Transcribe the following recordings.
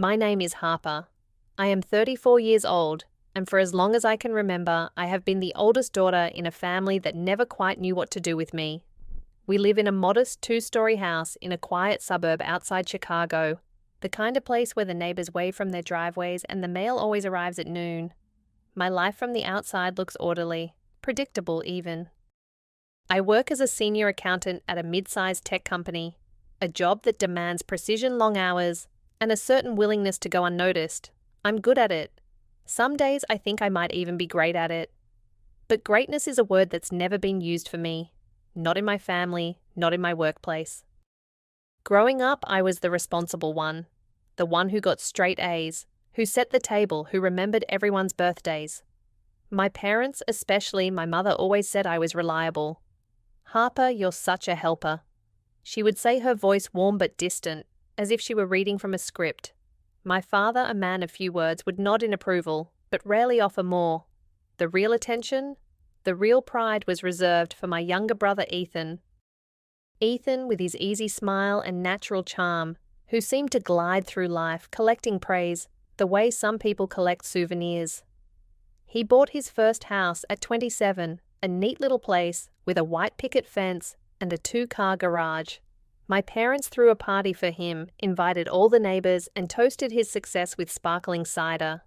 My name is Harper. I am 34 years old, and for as long as I can remember, I have been the oldest daughter in a family that never quite knew what to do with me. We live in a modest two-story house in a quiet suburb outside Chicago, the kind of place where the neighbors wave from their driveways and the mail always arrives at noon. My life from the outside looks orderly, predictable even. I work as a senior accountant at a mid-sized tech company, a job that demands precision long hours and a certain willingness to go unnoticed. I'm good at it. Some days I think I might even be great at it. But greatness is a word that's never been used for me. Not in my family, not in my workplace. Growing up, I was the responsible one. The one who got straight A's, who set the table, who remembered everyone's birthdays. My parents, especially my mother, always said I was reliable. "Harper, you're such a helper." She would say, her voice warm but distant, as if she were reading from a script. My father, a man of few words, would nod in approval, but rarely offer more. The real attention, the real pride was reserved for my younger brother Ethan. Ethan, with his easy smile and natural charm, who seemed to glide through life, collecting praise, the way some people collect souvenirs. He bought his first house at 27, a neat little place with a white picket fence and a 2-car garage. My parents threw a party for him, invited all the neighbors, and toasted his success with sparkling cider.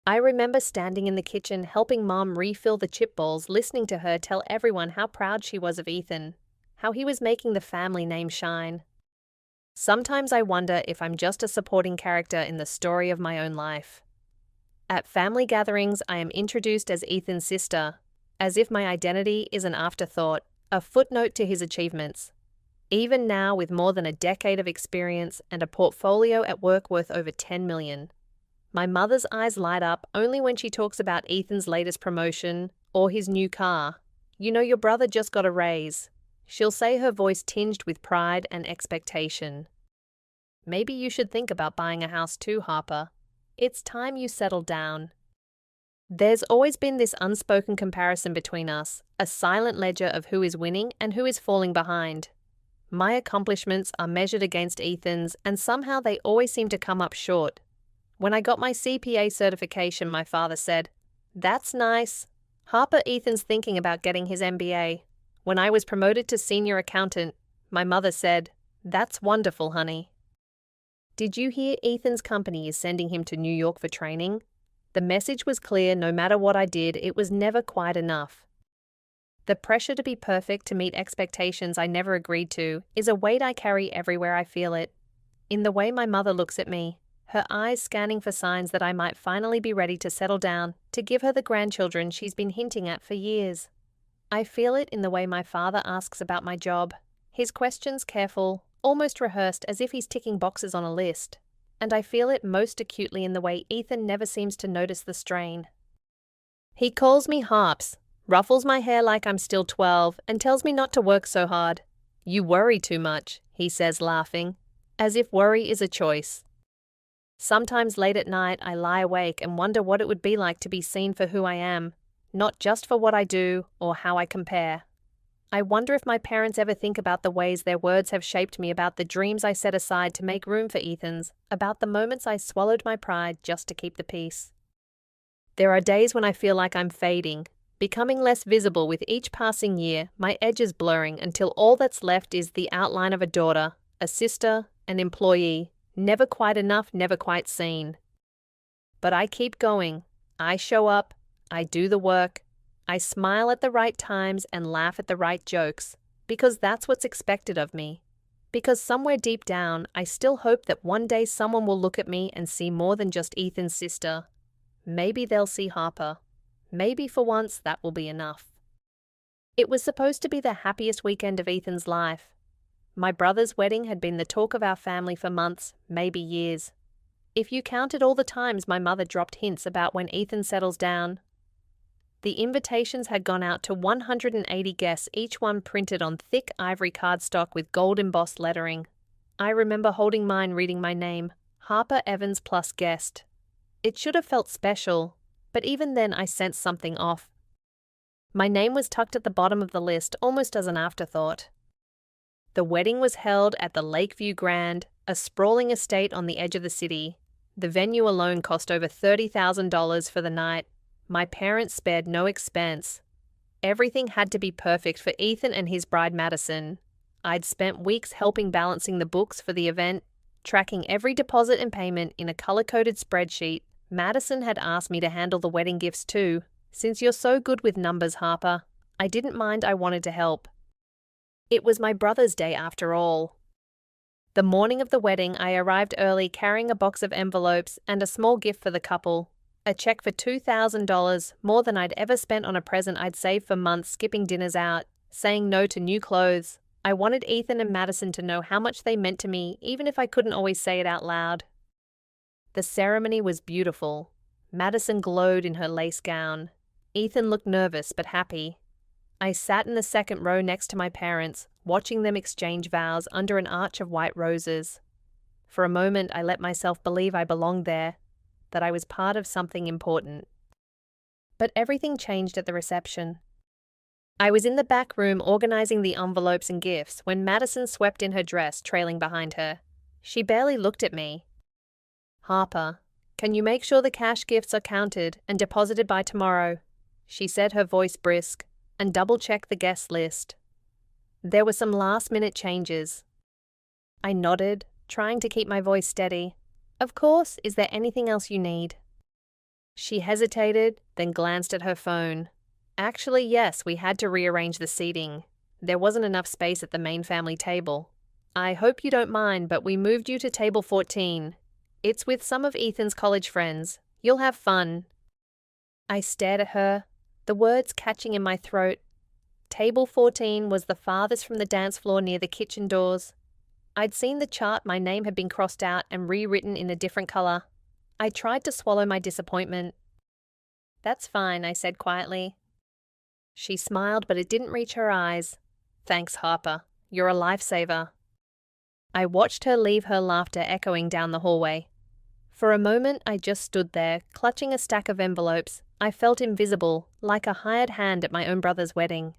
I remember standing in the kitchen helping Mom refill the chip bowls, listening to her tell everyone how proud she was of Ethan, how he was making the family name shine. Sometimes I wonder if I'm just a supporting character in the story of my own life. At family gatherings, I am introduced as Ethan's sister, as if my identity is an afterthought, a footnote to his achievements. Even now, with more than a decade of experience and a portfolio at work worth over $10 million. My mother's eyes light up only when she talks about Ethan's latest promotion or his new car. "You know, your brother just got a raise," she'll say, her voice tinged with pride and expectation. "Maybe you should think about buying a house too, Harper. It's time you settled down." There's always been this unspoken comparison between us, a silent ledger of who is winning and who is falling behind. My accomplishments are measured against Ethan's, and somehow they always seem to come up short. When I got my CPA certification, my father said, "That's nice. Harper, Ethan's thinking about getting his MBA." When I was promoted to senior accountant, my mother said, "That's wonderful, honey." Did you hear Ethan's company is sending him to New York for training? The message was clear: no matter what I did, it was never quite enough. The pressure to be perfect, to meet expectations I never agreed to, is a weight I carry everywhere I feel it. In the way my mother looks at me, her eyes scanning for signs that I might finally be ready to settle down, to give her the grandchildren she's been hinting at for years. I feel it in the way my father asks about my job, his questions careful, almost rehearsed, as if he's ticking boxes on a list. And I feel it most acutely in the way Ethan never seems to notice the strain. He calls me Harps, ruffles my hair like I'm still 12, and tells me not to work so hard. "You worry too much," he says, laughing, as if worry is a choice. Sometimes late at night I lie awake and wonder what it would be like to be seen for who I am, not just for what I do or how I compare. I wonder if my parents ever think about the ways their words have shaped me, about the dreams I set aside to make room for Ethan's, about the moments I swallowed my pride just to keep the peace. There are days when I feel like I'm fading, becoming less visible with each passing year, my edges blurring until all that's left is the outline of a daughter, a sister, an employee, never quite enough, never quite seen. But I keep going. I show up. I do the work. I smile at the right times and laugh at the right jokes, because that's what's expected of me. Because somewhere deep down, I still hope that one day someone will look at me and see more than just Ethan's sister. Maybe they'll see Harper. Maybe for once that will be enough. It was supposed to be the happiest weekend of Ethan's life. My brother's wedding had been the talk of our family for months, maybe years. If you counted all the times my mother dropped hints about when Ethan settles down. The invitations had gone out to 180 guests, each one printed on thick ivory cardstock with gold embossed lettering. I remember holding mine, reading my name, Harper Evans plus guest. It should have felt special, but even then I sensed something off. My name was tucked at the bottom of the list, almost as an afterthought. The wedding was held at the Lakeview Grand, a sprawling estate on the edge of the city. The venue alone cost over $30,000 for the night. My parents spared no expense. Everything had to be perfect for Ethan and his bride Madison. I'd spent weeks helping balancing the books for the event, tracking every deposit and payment in a color-coded spreadsheet. Madison had asked me to handle the wedding gifts too. Since you're so good with numbers, Harper, I didn't mind. I wanted to help. It was my brother's day after all. The morning of the wedding, I arrived early carrying a box of envelopes and a small gift for the couple. A check for $2,000, more than I'd ever spent on a present I'd saved for months skipping dinners out, saying no to new clothes. I wanted Ethan and Madison to know how much they meant to me, even if I couldn't always say it out loud. The ceremony was beautiful. Madison glowed in her lace gown. Ethan looked nervous but happy. I sat in the second row next to my parents, watching them exchange vows under an arch of white roses. For a moment, I let myself believe I belonged there, that I was part of something important. But everything changed at the reception. I was in the back room organizing the envelopes and gifts when Madison swept in her dress, trailing behind her. She barely looked at me. "Harper, can you make sure the cash gifts are counted and deposited by tomorrow?" she said, her voice brisk, "and double-check the guest list." There were some last-minute changes. I nodded, trying to keep my voice steady. "Of course, is there anything else you need?" She hesitated, then glanced at her phone. "Actually, yes, we had to rearrange the seating. There wasn't enough space at the main family table. I hope you don't mind, but we moved you to table 14. It's with some of Ethan's college friends. You'll have fun." I stared at her, the words catching in my throat. Table 14 was the farthest from the dance floor near the kitchen doors. I'd seen the chart. My name had been crossed out and rewritten in a different color. I tried to swallow my disappointment. "That's fine," I said quietly. She smiled, but it didn't reach her eyes. "Thanks, Harper. You're a lifesaver." I watched her leave, her laughter echoing down the hallway. For a moment, I just stood there, clutching a stack of envelopes. I felt invisible, like a hired hand at my own brother's wedding.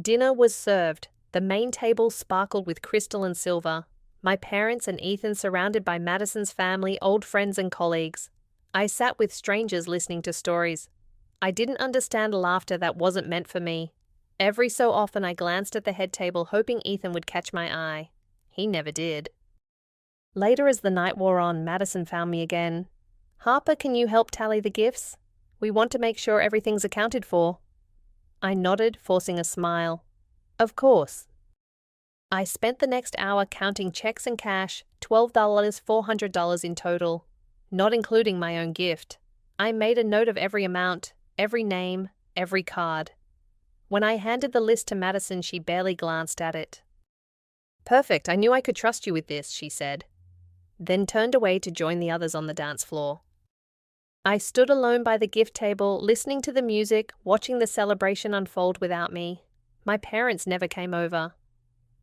Dinner was served. The main table sparkled with crystal and silver. My parents and Ethan surrounded by Madison's family, old friends and colleagues. I sat with strangers listening to stories. I didn't understand laughter that wasn't meant for me. Every so often I glanced at the head table, hoping Ethan would catch my eye. He never did. Later, as the night wore on, Madison found me again. "Harper, can you help tally the gifts? We want to make sure everything's accounted for." I nodded, forcing a smile. "Of course." I spent the next hour counting checks and cash, $12, $400 in total, not including my own gift. I made a note of every amount, every name, every card. When I handed the list to Madison, she barely glanced at it. "Perfect, I knew I could trust you with this," she said, then turned away to join the others on the dance floor. I stood alone by the gift table, listening to the music, watching the celebration unfold without me. My parents never came over.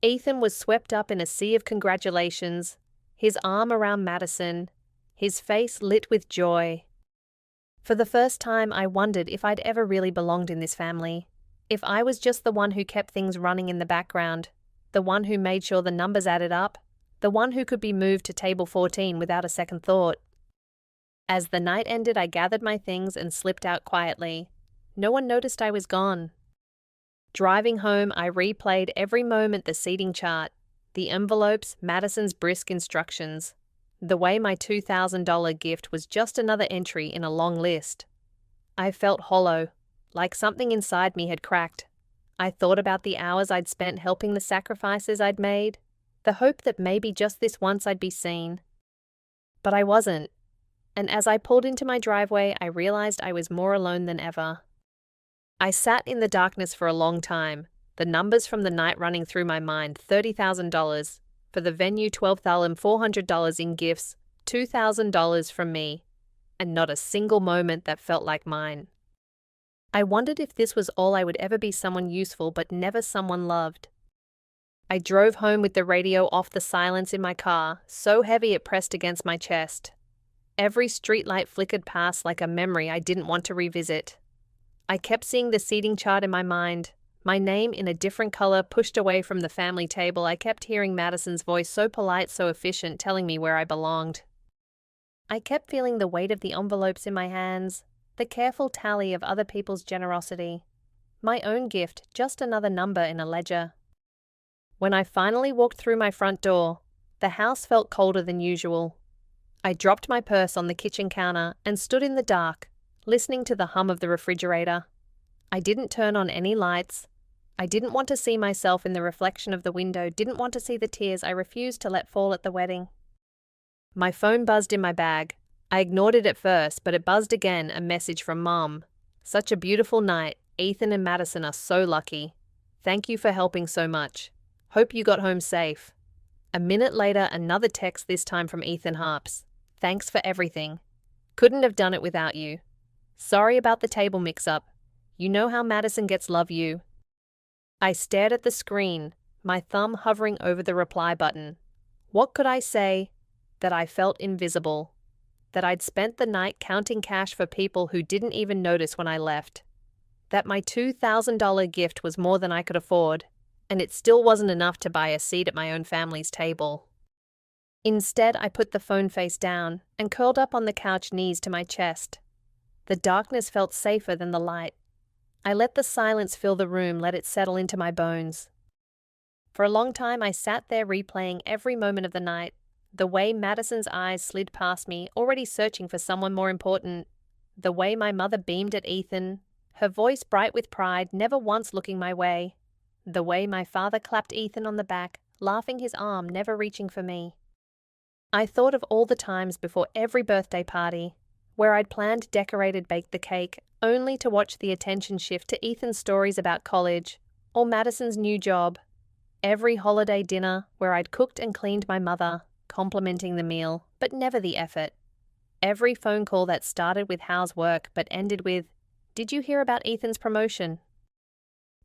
Ethan was swept up in a sea of congratulations, his arm around Madison, his face lit with joy. For the first time, I wondered if I'd ever really belonged in this family, if I was just the one who kept things running in the background, the one who made sure the numbers added up, the one who could be moved to table 14 without a second thought. As the night ended, I gathered my things and slipped out quietly. No one noticed I was gone. Driving home, I replayed every moment: the seating chart, the envelopes, Madison's brisk instructions, the way my $2,000 gift was just another entry in a long list. I felt hollow, like something inside me had cracked. I thought about the hours I'd spent helping, the sacrifices I'd made, the hope that maybe just this once I'd be seen. But I wasn't. And as I pulled into my driveway, I realized I was more alone than ever. I sat in the darkness for a long time, the numbers from the night running through my mind: $30,000 for the venue, $12,400 in gifts, $2,000 from me, and not a single moment that felt like mine. I wondered if this was all I would ever be: someone useful but never someone loved. I drove home with the radio off, the silence in my car so heavy it pressed against my chest. Every streetlight flickered past like a memory I didn't want to revisit. I kept seeing the seating chart in my mind, My name in a different color pushed away from the family table. I kept hearing Madison's voice, so polite, so efficient, telling me where I belonged. I kept feeling the weight of the envelopes in my hands, the careful tally of other people's generosity. My own gift, just another number in a ledger. When I finally walked through my front door, the house felt colder than usual. I dropped my purse on the kitchen counter and stood in the dark, listening to the hum of the refrigerator. I didn't turn on any lights. I didn't want to see myself in the reflection of the window, didn't want to see the tears I refused to let fall at the wedding. My phone buzzed in my bag. I ignored it at first, but it buzzed again, a message from Mom. Such a beautiful night. Ethan and Madison are so lucky. Thank you for helping so much. Hope you got home safe. A minute later, another text, this time from Ethan Harps. Thanks for everything. Couldn't have done it without you. Sorry about the table mix-up. You know how Madison gets love you. I stared at the screen, my thumb hovering over the reply button. What could I say? That I felt invisible. That I'd spent the night counting cash for people who didn't even notice when I left. That my $2,000 gift was more than I could afford, and it still wasn't enough to buy a seat at my own family's table. Instead, I put the phone face down and curled up on the couch, knees to my chest. The darkness felt safer than the light. I let the silence fill the room, let it settle into my bones. For a long time, I sat there replaying every moment of the night, the way Madison's eyes slid past me, already searching for someone more important, the way my mother beamed at Ethan, her voice bright with pride, never once looking my way, the way my father clapped Ethan on the back, laughing his arm, never reaching for me. I thought of all the times before every birthday party, where I'd planned, decorated, baked the cake, only to watch the attention shift to Ethan's stories about college or Madison's new job. Every holiday dinner where I'd cooked and cleaned my mother, complimenting the meal, but never the effort. Every phone call that started with "How's work?" but ended with, "Did you hear about Ethan's promotion?"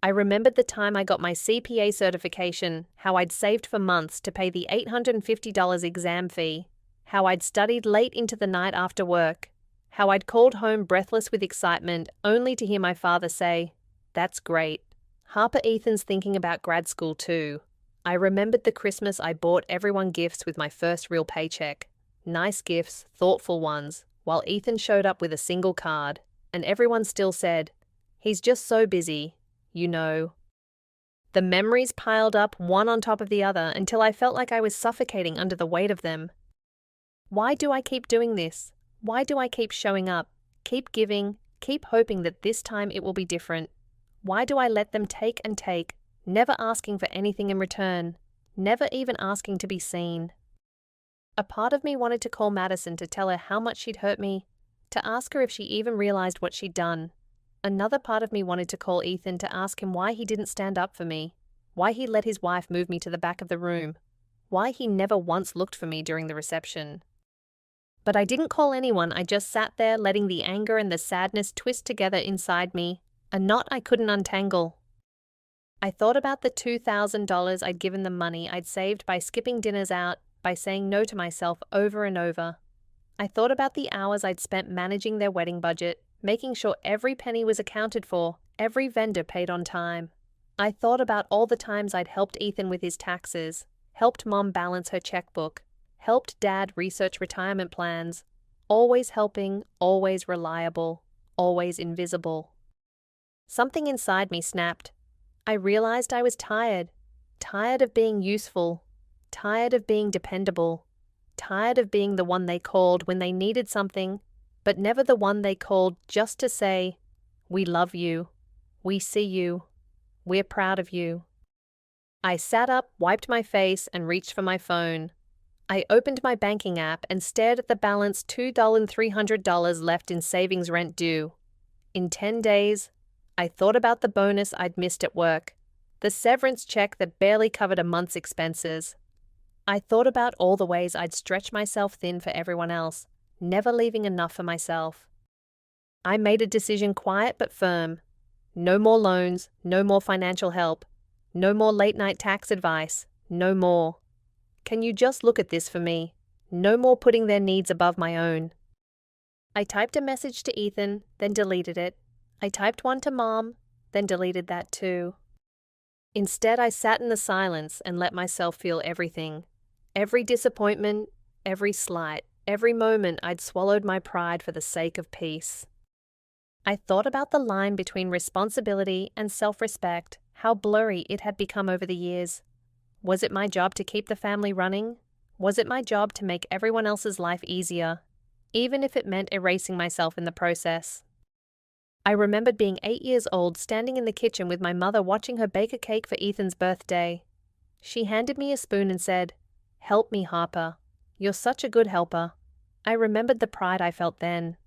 I remembered the time I got my CPA certification, how I'd saved for months to pay the $850 exam fee, how I'd studied late into the night after work, how I'd called home breathless with excitement only to hear my father say, "That's great. Harper, Ethan's thinking about grad school too." I remembered the Christmas I bought everyone gifts with my first real paycheck. Nice gifts, thoughtful ones, while Ethan showed up with a single card, and everyone still said, "He's just so busy, you know." The memories piled up one on top of the other until I felt like I was suffocating under the weight of them. Why do I keep doing this? Why do I keep showing up, keep giving, keep hoping that this time it will be different? Why do I let them take and take, never asking for anything in return, never even asking to be seen? A part of me wanted to call Madison to tell her how much she'd hurt me, to ask her if she even realized what she'd done. Another part of me wanted to call Ethan to ask him why he didn't stand up for me, why he let his wife move me to the back of the room, why he never once looked for me during the reception. But I didn't call anyone. I just sat there letting the anger and the sadness twist together inside me, a knot I couldn't untangle. I thought about the $2,000 I'd given them, money I'd saved by skipping dinners out, by saying no to myself over and over. I thought about the hours I'd spent managing their wedding budget, making sure every penny was accounted for, every vendor paid on time. I thought about all the times I'd helped Ethan with his taxes, helped Mom balance her checkbook, helped Dad research retirement plans, always helping, always reliable, always invisible. Something inside me snapped. I realized I was tired of being useful, tired of being dependable, tired of being the one they called when they needed something, but never the one they called just to say, "We love you, we see you, we're proud of you." I sat up, wiped my face, and reached for my phone. I opened my banking app and stared at the balance, $2,300 left in savings rent due. In 10 days, I thought about the bonus I'd missed at work, the severance check that barely covered a month's expenses. I thought about all the ways I'd stretched myself thin for everyone else, never leaving enough for myself. I made a decision, quiet but firm. No more loans, no more financial help, no more late-night tax advice, no more. Can you just look at this for me? No more putting their needs above my own. I typed a message to Ethan, then deleted it. I typed one to Mom, then deleted that too. Instead, I sat in the silence and let myself feel everything. Every disappointment, every slight, every moment I'd swallowed my pride for the sake of peace. I thought about the line between responsibility and self-respect, how blurry it had become over the years. Was it my job to keep the family running? Was it my job to make everyone else's life easier, even if it meant erasing myself in the process? I remembered being 8 years old, standing in the kitchen with my mother watching her bake a cake for Ethan's birthday. She handed me a spoon and said, "Help me, Harper. You're such a good helper." I remembered the pride I felt then,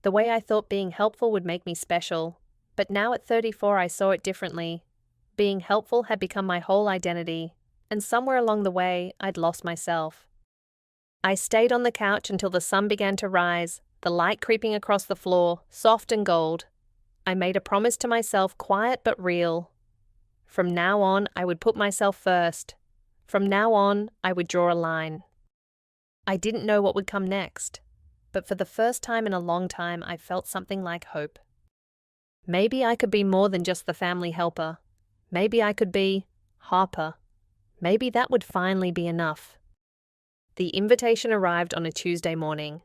the way I thought being helpful would make me special. But now at 34 I saw it differently. Being helpful had become my whole identity, and somewhere along the way I'd lost myself. I stayed on the couch until the sun began to rise, the light creeping across the floor, soft and gold. I made a promise to myself, quiet but real. From now on, I would put myself first. From now on, I would draw a line. I didn't know what would come next, but for the first time in a long time, I felt something like hope. Maybe I could be more than just the family helper. Maybe I could be Harper. Maybe that would finally be enough. The invitation arrived on a Tuesday morning.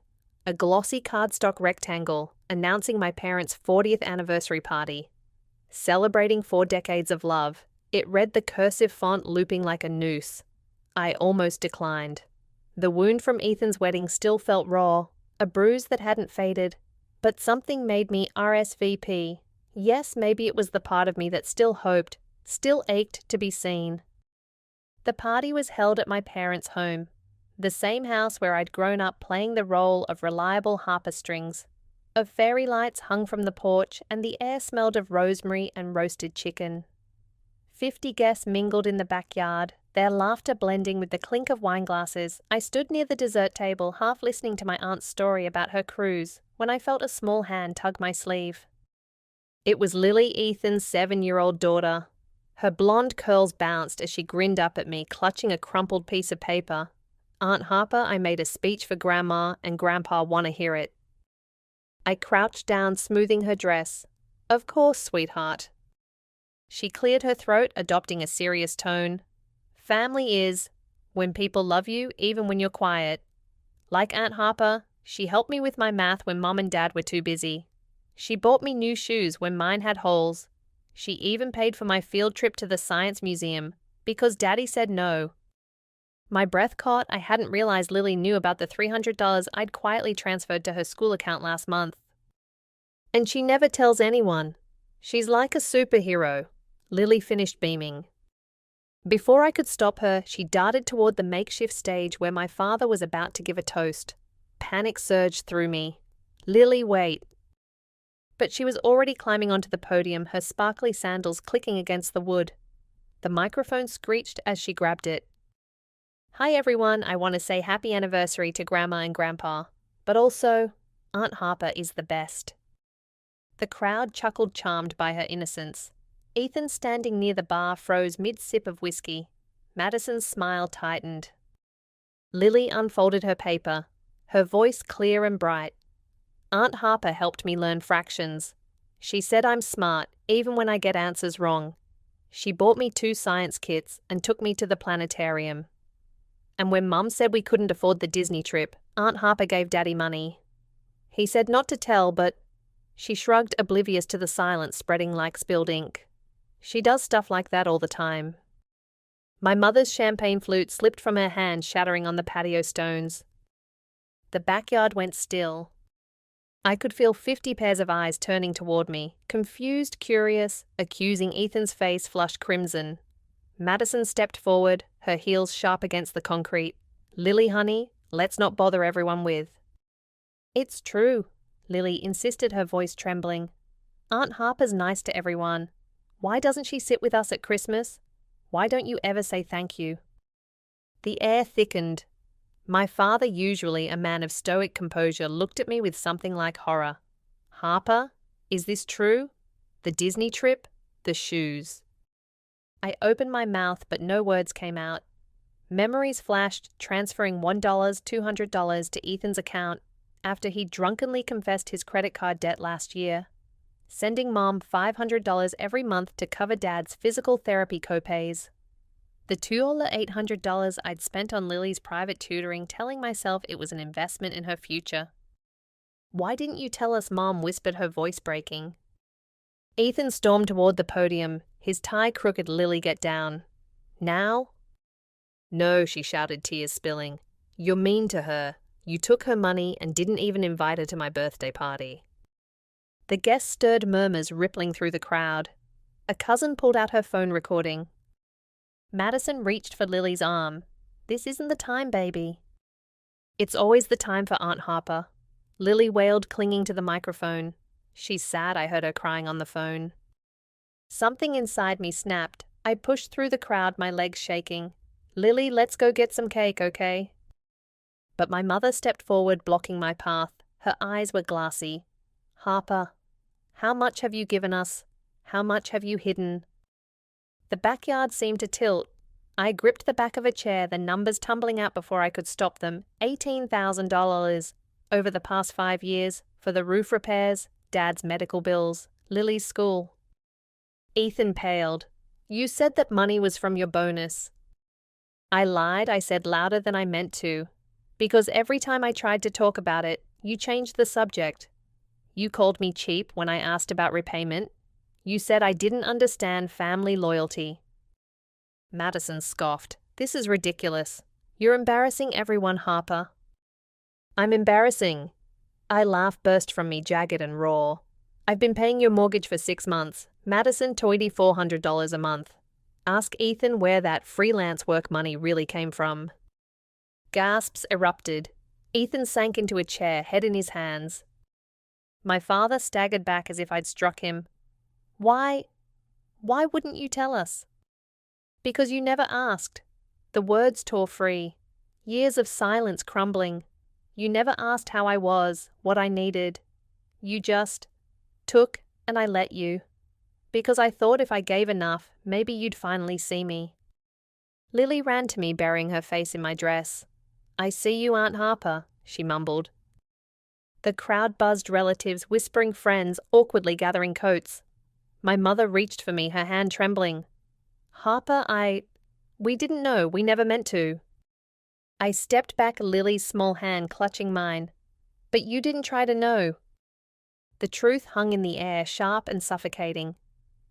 A glossy cardstock rectangle announcing my parents' 40th anniversary party. Celebrating 4 decades of love, it read the cursive font looping like a noose. I almost declined. The wound from Ethan's wedding still felt raw, a bruise that hadn't faded, but something made me RSVP. Yes, maybe it was the part of me that still hoped, still ached to be seen. The party was held at my parents' home, the same house where I'd grown up playing the role of reliable harper strings. Of fairy lights hung from the porch, and the air smelled of rosemary and roasted chicken. 50 guests mingled in the backyard, their laughter blending with the clink of wine glasses. I stood near the dessert table, half listening to my aunt's story about her cruise, when I felt a small hand tug my sleeve. It was Lily, Ethan's 7-year-old daughter. Her blonde curls bounced as she grinned up at me, clutching a crumpled piece of paper. "Aunt Harper, I made a speech for Grandma, and Grandpa want to hear it." I crouched down, smoothing her dress. "Of course, sweetheart." She cleared her throat, adopting a serious tone. "Family is when people love you, even when you're quiet. Like Aunt Harper, she helped me with my math when Mom and Dad were too busy. She bought me new shoes when mine had holes. She even paid for my field trip to the Science Museum, because Daddy said no." My breath caught. I hadn't realized Lily knew about the $300 I'd quietly transferred to her school account last month. "And she never tells anyone. She's like a superhero." Lily finished beaming. Before I could stop her, she darted toward the makeshift stage where my father was about to give a toast. Panic surged through me. "Lily, wait." But she was already climbing onto the podium, her sparkly sandals clicking against the wood. The microphone screeched as she grabbed it. "Hi everyone, I want to say happy anniversary to Grandma and Grandpa, but also, Aunt Harper is the best." The crowd chuckled, charmed by her innocence. Ethan, standing near the bar, froze mid-sip of whiskey. Madison's smile tightened. Lily unfolded her paper, her voice clear and bright. "Aunt Harper helped me learn fractions. She said I'm smart, even when I get answers wrong. She bought me 2 science kits and took me to the planetarium. And when Mum said we couldn't afford the Disney trip, Aunt Harper gave Daddy money. He said not to tell, but..." She shrugged, oblivious to the silence spreading like spilled ink. "She does stuff like that all the time." My mother's champagne flute slipped from her hand, shattering on the patio stones. The backyard went still. I could feel 50 pairs of eyes turning toward me, confused, curious, accusing. Ethan's face flushed crimson. Madison stepped forward, her heels sharp against the concrete. "Lily, honey, let's not bother everyone with." "It's true," Lily insisted, her voice trembling. "Aunt Harper's nice to everyone. Why doesn't she sit with us at Christmas? Why don't you ever say thank you?" The air thickened. My father, usually a man of stoic composure, looked at me with something like horror. "Harper? Is this true? The Disney trip? The shoes?" I opened my mouth, but no words came out. Memories flashed, transferring $1, $200 to Ethan's account after he drunkenly confessed his credit card debt last year. sending Mom $500 every month to cover Dad's physical therapy copays. The $800 I'd spent on Lily's private tutoring, telling myself it was an investment in her future. "Why didn't you tell us?" Mom whispered, her voice breaking. Ethan stormed toward the podium, his tie crooked. "Lily, get down." "Now?" "No," she shouted, tears spilling. "You're mean to her. You took her money and didn't even invite her to my birthday party." The guests stirred murmurs rippling through the crowd. A cousin pulled out her phone recording. Madison reached for Lily's arm. "This isn't the time, baby." "It's always the time for Aunt Harper," Lily wailed, clinging to the microphone. "She's sad," I heard her crying on the phone. Something inside me snapped. I pushed through the crowd, my legs shaking. "Lily, let's go get some cake, okay?" But my mother stepped forward, blocking my path. Her eyes were glassy. "Harper, how much have you given us? How much have you hidden?" The backyard seemed to tilt. I gripped the back of a chair, the numbers tumbling out before I could stop them. $18,000 over the past 5 years for the roof repairs, Dad's medical bills, Lily's school. Ethan paled. "You said that money was from your bonus." "I lied," I said louder than I meant to. "Because every time I tried to talk about it, you changed the subject. You called me cheap when I asked about repayment. You said I didn't understand family loyalty." Madison scoffed. "This is ridiculous. You're embarrassing everyone, Harper." "I'm embarrassing." I laugh burst from me, jagged and raw. "I've been paying your mortgage for 6 months. Madison, $2,400 a month. Ask Ethan where that freelance work money really came from." Gasps erupted. Ethan sank into a chair, head in his hands. My father staggered back as if I'd struck him. Why wouldn't you tell us?" "Because you never asked." The words tore free. Years of silence crumbling. "You never asked how I was, what I needed. You just took, and I let you. Because I thought if I gave enough, maybe you'd finally see me." Lily ran to me, burying her face in my dress. "I see you, Aunt Harper," she mumbled. The crowd buzzed, relatives, whispering friends, awkwardly gathering coats. My mother reached for me, her hand trembling. "Harper, we didn't know, we never meant to." I stepped back, Lily's small hand clutching mine. "But you didn't try to know." The truth hung in the air, sharp and suffocating.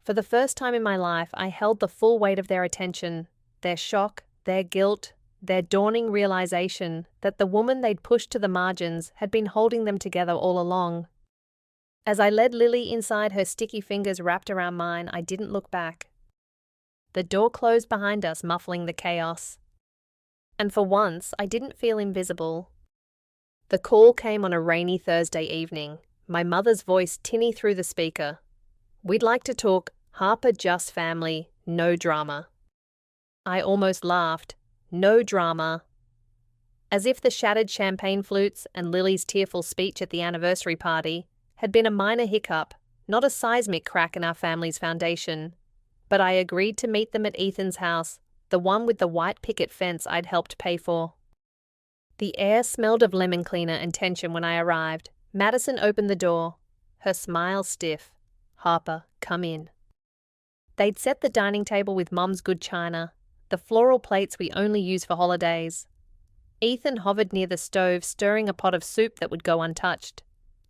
For the first time in my life, I held the full weight of their attention, their shock, their guilt, their dawning realization that the woman they'd pushed to the margins had been holding them together all along. As I led Lily inside, her sticky fingers wrapped around mine, I didn't look back. The door closed behind us, muffling the chaos. And for once, I didn't feel invisible. The call came on a rainy Thursday evening, my mother's voice tinny through the speaker. "We'd like to talk, Harper, just family, no drama." I almost laughed. No drama. As if the shattered champagne flutes and Lily's tearful speech at the anniversary party had been a minor hiccup, not a seismic crack in our family's foundation. But I agreed to meet them at Ethan's house, the one with the white picket fence I'd helped pay for. The air smelled of lemon cleaner and tension when I arrived. Madison opened the door, her smile stiff. "Harper, come in." They'd set the dining table with Mom's good china, the floral plates we only use for holidays. Ethan hovered near the stove, stirring a pot of soup that would go untouched.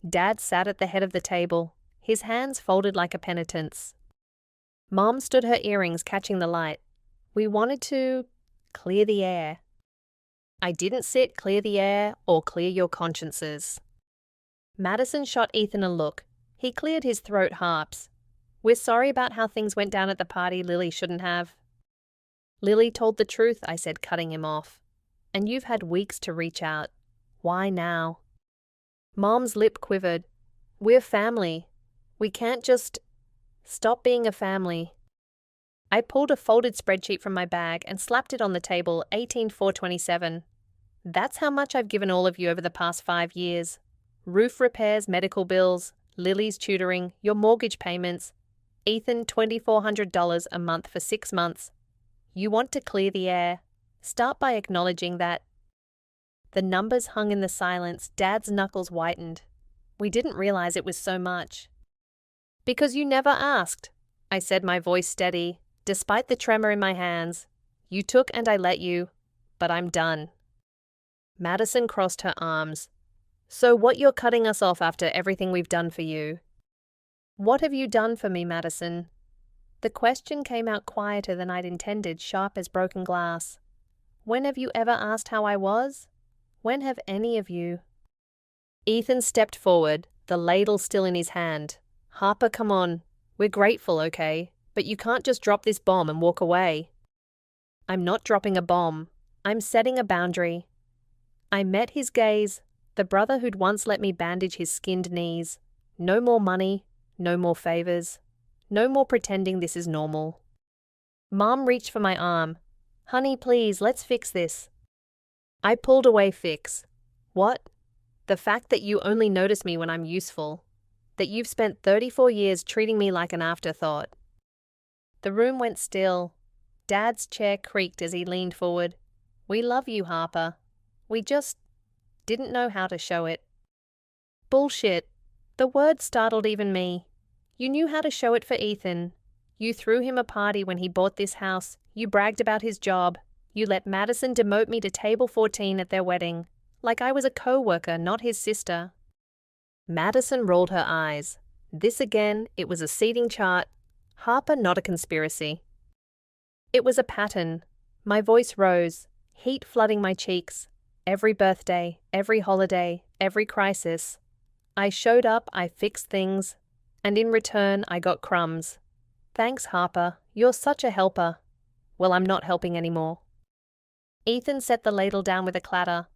Dad sat at the head of the table, his hands folded like a penitent's. Mom stood, her earrings catching the light. We wanted to clear the air. I didn't sit clear the air or clear your consciences. Madison shot Ethan a look. He cleared his throat, harps. "We're sorry about how things went down at the party. Lily shouldn't have." "Lily told the truth," I said, cutting him off. "And you've had weeks to reach out. Why now?" Mom's lip quivered. "We're family. We can't just stop being a family." I pulled a folded spreadsheet from my bag and slapped it on the table, 18,427. "That's how much I've given all of you over the past 5 years. Roof repairs, medical bills, Lily's tutoring, your mortgage payments. Ethan, $2,400 a month for 6 months. You want to clear the air. Start by acknowledging that." The numbers hung in the silence. Dad's knuckles whitened. We didn't realize it was so much. Because you never asked, I said, my voice steady, despite the tremor in my hands. You took and I let you, but I'm done. Madison crossed her arms. So what, you're cutting us off after everything we've done for you? What have you done for me, Madison? The question came out quieter than I'd intended, sharp as broken glass. When have you ever asked how I was? When have any of you? Ethan stepped forward, the ladle still in his hand. Harper, come on. We're grateful, okay? But you can't just drop this bomb and walk away. I'm not dropping a bomb. I'm setting a boundary. I met his gaze, the brother who'd once let me bandage his skinned knees. No more money, no more favors, no more pretending this is normal. Mom reached for my arm. Honey, please, let's fix this. I pulled away. Fix? What? The fact that you only notice me when I'm useful. That you've spent 34 years treating me like an afterthought. The room went still. Dad's chair creaked as he leaned forward. We love you, Harper. We just didn't know how to show it. Bullshit. The word startled even me. You knew how to show it for Ethan. You threw him a party when he bought this house. You bragged about his job. You let Madison demote me to table 14 at their wedding. Like I was a co-worker, not his sister. Madison rolled her eyes. This again, it was a seating chart. Harper, not a conspiracy. It was a pattern. My voice rose, heat flooding my cheeks. Every birthday, every holiday, every crisis. I showed up, I fixed things, and in return I got crumbs. Thanks, Harper. You're such a helper. Well, I'm not helping anymore. Ethan set the ladle down with a clatter.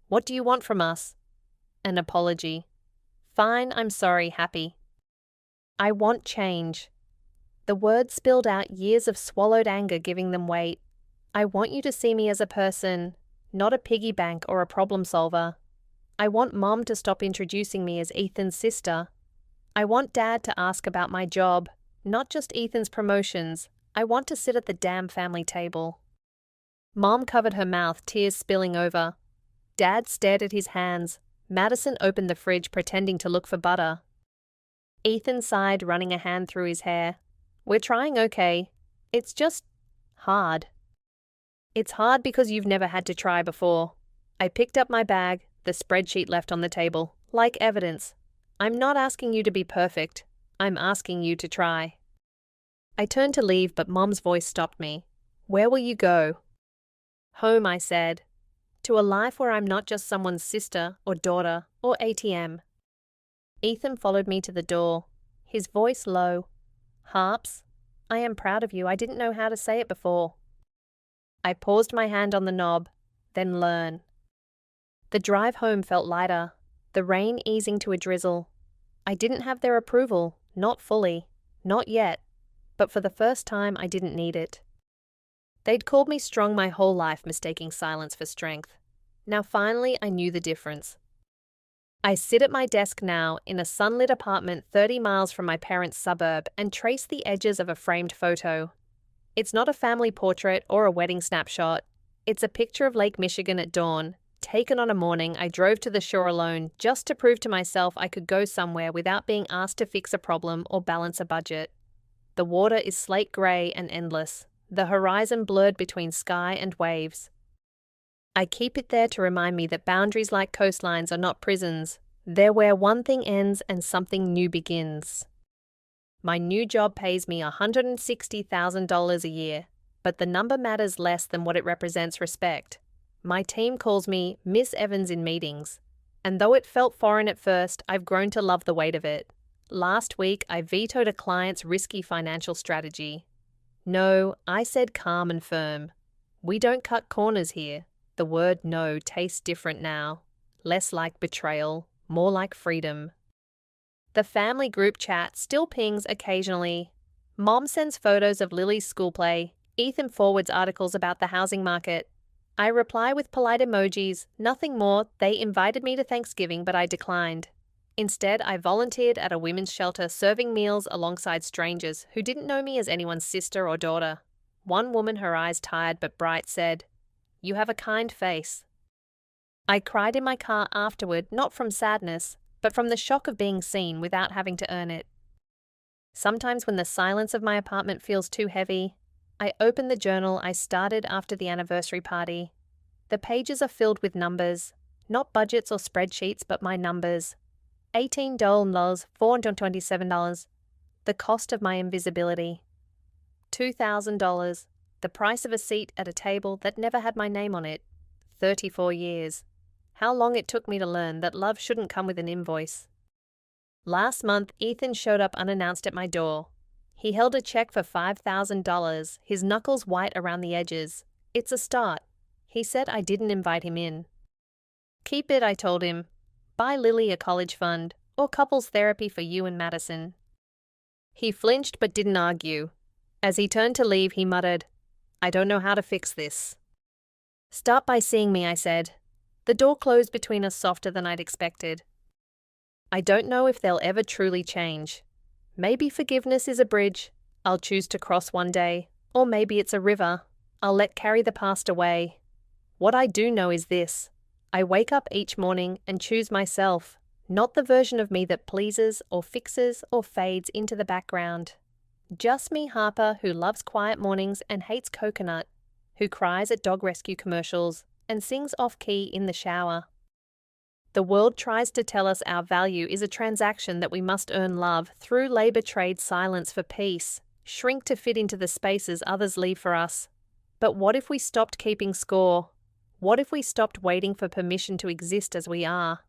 What do you want from us? An apology. Fine, I'm sorry, Happy. I want change. The words spilled out, years of swallowed anger giving them weight. I want you to see me as a person, not a piggy bank or a problem solver. I want Mom to stop introducing me as Ethan's sister. I want Dad to ask about my job, not just Ethan's promotions. I want to sit at the damn family table. Mom covered her mouth, tears spilling over. Dad stared at his hands. Madison opened the fridge, pretending to look for butter. Ethan sighed, running a hand through his hair. We're trying okay. It's just hard. It's hard because you've never had to try before. I picked up my bag, the spreadsheet left on the table, like evidence. I'm not asking you to be perfect. I'm asking you to try. I turned to leave, but Mom's voice stopped me. Where will you go? Home, I said. To a life where I'm not just someone's sister or daughter or ATM. Ethan followed me to the door, his voice low. Harps, I am proud of you. I didn't know how to say it before. I paused my hand on the knob, then learn. The drive home felt lighter, the rain easing to a drizzle. I didn't have their approval, not fully, not yet, but for the first time I didn't need it. They'd called me strong my whole life, mistaking silence for strength. Now finally I knew the difference. I sit at my desk now in a sunlit apartment 30 miles from my parents' suburb and trace the edges of a framed photo. It's not a family portrait or a wedding snapshot. It's a picture of Lake Michigan at dawn, taken on a morning I drove to the shore alone just to prove to myself I could go somewhere without being asked to fix a problem or balance a budget. The water is slate grey and endless, the horizon blurred between sky and waves. I keep it there to remind me that boundaries like coastlines are not prisons. They're where one thing ends and something new begins. My new job pays me $160,000 a year, but the number matters less than what it represents respect. My team calls me Miss Evans in meetings, and though it felt foreign at first, I've grown to love the weight of it. Last week, I vetoed a client's risky financial strategy. No, I said calm and firm. We don't cut corners here. The word no tastes different now. Less like betrayal, more like freedom. The family group chat still pings occasionally. Mom sends photos of Lily's school play. Ethan forwards articles about the housing market. I reply with polite emojis, nothing more. They invited me to Thanksgiving, but I declined. Instead, I volunteered at a women's shelter serving meals alongside strangers who didn't know me as anyone's sister or daughter. One woman, her eyes tired but bright, said, "You have a kind face." I cried in my car afterward, not from sadness, but from the shock of being seen without having to earn it. Sometimes when the silence of my apartment feels too heavy, I open the journal I started after the anniversary party. The pages are filled with numbers, not budgets or spreadsheets, but my numbers. $18, $427, the cost of my invisibility. $2,000, the price of a seat at a table that never had my name on it. 34 years. How long it took me to learn that love shouldn't come with an invoice. Last month, Ethan showed up unannounced at my door. He held a check for $5,000, his knuckles white around the edges. It's a start. He said I didn't invite him in. Keep it, I told him. Buy Lily a college fund, or couples therapy for you and Madison. He flinched but didn't argue. As he turned to leave, he muttered, I don't know how to fix this. Start by seeing me, I said. The door closed between us softer than I'd expected. I don't know if they'll ever truly change. Maybe forgiveness is a bridge I'll choose to cross one day, or maybe it's a river I'll let carry the past away. What I do know is this. I wake up each morning and choose myself, not the version of me that pleases or fixes or fades into the background. Just me, Harper, who loves quiet mornings and hates coconut, who cries at dog rescue commercials and sings off-key in the shower. The world tries to tell us our value is a transaction that we must earn love through labor trade silence for peace, shrink to fit into the spaces others leave for us. But what if we stopped keeping score? What if we stopped waiting for permission to exist as we are?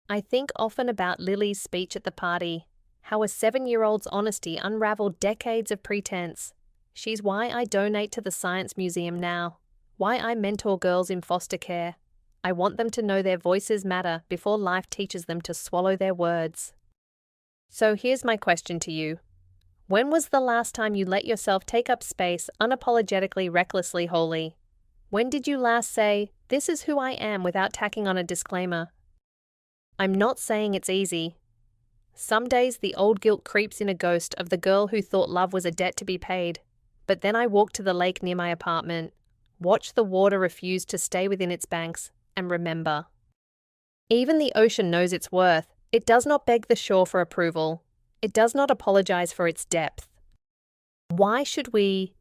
I think often about Lily's speech at the party, how a 7-year-old's honesty unraveled decades of pretense. She's why I donate to the Science Museum now, why I mentor girls in foster care. I want them to know their voices matter before life teaches them to swallow their words. So here's my question to you. When was the last time you let yourself take up space unapologetically, recklessly, wholly? When did you last say, this is who I am, without tacking on a disclaimer? I'm not saying it's easy. Some days the old guilt creeps in, a ghost of the girl who thought love was a debt to be paid. But then I walk to the lake near my apartment, watch the water refuse to stay within its banks, and remember. Even the ocean knows its worth. It does not beg the shore for approval. It does not apologize for its depth. Why should we